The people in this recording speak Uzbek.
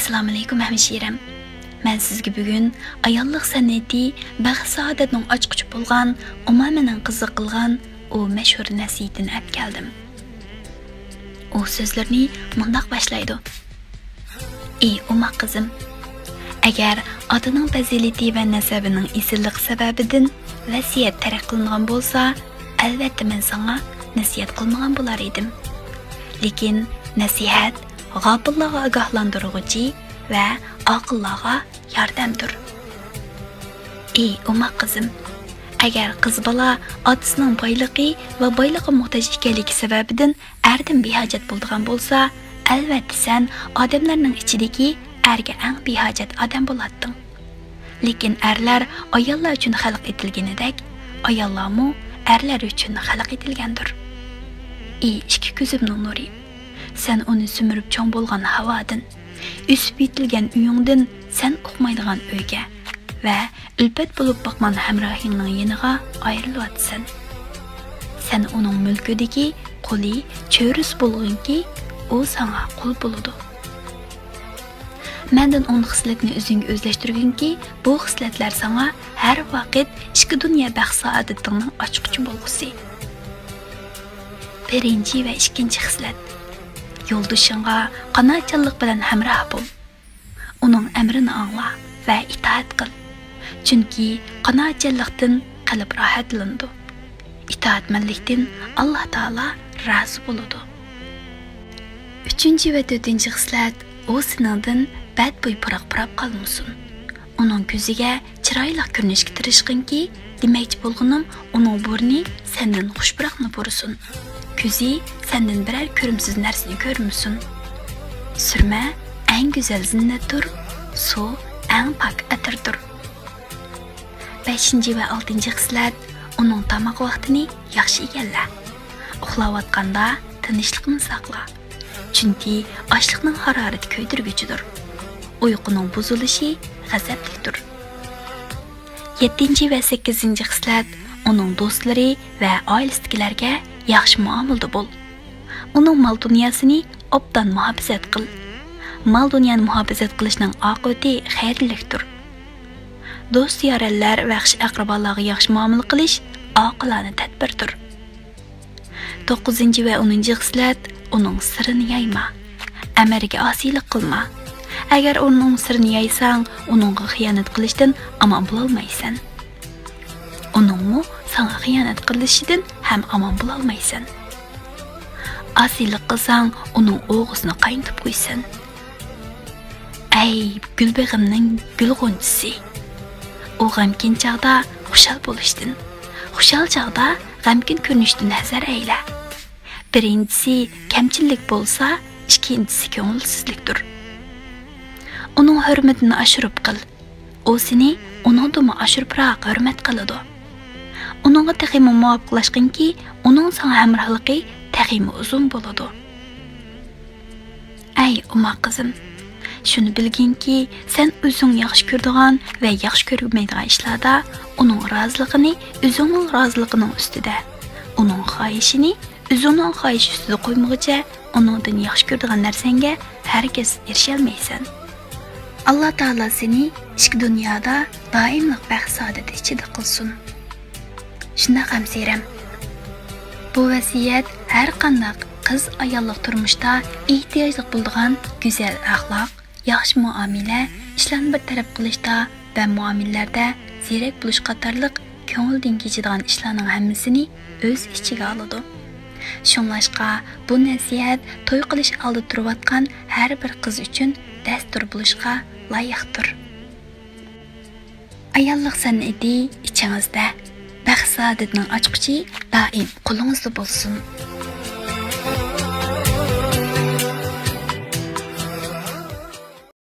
Assalomu alaykum hamshiram. Men sizga bugun ayollik san'ati baxt saodatning ochqichi bo'lgan, umuman qiziq qilgan o mashhur nasihatini olib keldim. O so'zlarni mundaq boshlaydi. Ey umaq qizim, agar otaning fazilati va nasabining esillik sababidan vasiyat tarq qilingan bo'lsa, albatta men senga nasihat qilmagan bo'lar edim. Lekin nasihat g'afillarga ogohlantiruvchi va aqllarga yordamdir. Ey umaq qizim, agar qiz bola otasining boyligi va boyligiga muhtoj ekanligi sababidan erdan behojat bo'lgan bo'lsa, albatta sen odamlarning ichidagi erga eng behojat odam bo'lading. Lekin erlar ayollar uchun xalq etilganidek, ayollarmu erlar uchun xalq etilgandir. Ey ikki ko'zimning nuri, sen uni sumirib cho'ng bo'lgan havodan, üsüp yetilgan uyingdan sen uqmaydigan uyga va ulpat bo'lib boqman hamrohingning yeniga ayrilyapsan. Sen uning mulkidagi quli cho'ris bo'lgunki, u sana qul bo'ladi. Mendan on xislatni o'zingga o'zlashtirgunki, bu xislatlar sana har vaqt ikki dunyo baxt saodatingning ochqichi bo'lgusi. Birinchi va ikkinchi xislat: yo'ldishingga qanoatchanlik bilan hamroh bo'l. Uning amrini angla va itoat qil. Chunki qanoatchanlikdan qalb rohatlandi. Itoatmanlikdan Alloh taolo rozi bo'ladi. Uchinchi va to'rtinchi xislat: u seningdan badbo'y puraq qolmasin. Uning ko'ziga chiroyli ko'rinishga tirishqinki, demakchi bo'lganim uning burni sendan xushpuroqni ko'rsin. Ko'zi sendan biror ko'rimsiz narsani ko'rmasin. Surma eng go'zal zinnatdir, suv eng pok atirdir. 5 va 6 xislat: uning tamoq vaqtini yaxshi egalla. Uxlayotganda tinchlikni saqla. Chunki ochlikning harorati ko'ydirguchidir. Uyquning buzilishi g'azablikdir. 7 va 8 xislat: uning do'stlari va oilasidagilarga yaxshi muomalada bo'l. Uning mol dunyosini obdan muhofazat qil. Mol dunyoni muhofazat qilishning oqibati xayrlikdir. Do'st yaranlar va aqrabolarga yaxshi muomala qilish oqilona tadbirdir. 9 va 10 xislat: uning sirini yayma. Amriga osiylik qilma. Agar uning sirini yaysang, uningga xiyonat qilishdan aman bo'lolmaysan. Uningmi sana xiyonat qilishidan ham aman bo'lolmaysan. Osiylik qilsang, uning o'g'isini qaynitib qo'ysan. Ey gulbeg'imning gulg'unchisi, u g'amkin chaqda xushal bo'lishdan, xushal chaqda g'amkin ko'rinishdan hazar ayla. Birinchisi kamchillik bo'lsa, ikkinchisi ko'ngilsizlikdir. Uning hurmatini oshirib qil. U seni uningdan oshiribroq hurmat qiladi. Uningga taximi muvofiqlashqinki, uning sana hamrohligi taximi uzun bo'ladi. Ey umaq qizim, shuni bilginki, sen o'zing yaxshi ko'radigan va yaxshi ko'rmaydigan ishlarda uning roziligini o'zingning roziligining ustida, uning xohishini o'zingning xohishi ustida qo'ymoqcha, uningdan yaxshi ko'radigan narsanga hargiz erisha olmaysan. Alloh taolo seni ikki dunyoda doimlik baxt saodat ichida qilsin. Shunday hamsiram. Bu vasiyat har qanday qiz ayollik turmushda ehtiyojli bo'lgan go'zal axloq, yaxshi muomala, ishlarni bir taraf qilishda va muomalarda ziyrak bo'lish qatorliq ko'ngildan kechadigan ishlarning hammasini o'z ichiga oladi. Shunlashqa bu nasihat to'y qilish oldi turayotgan har bir qiz uchun dastur bo'lishga loyiqdir. Ayollik san'ati ichingizda, baxt saodatning ochqichi doim qo'lingizda bo'lsin.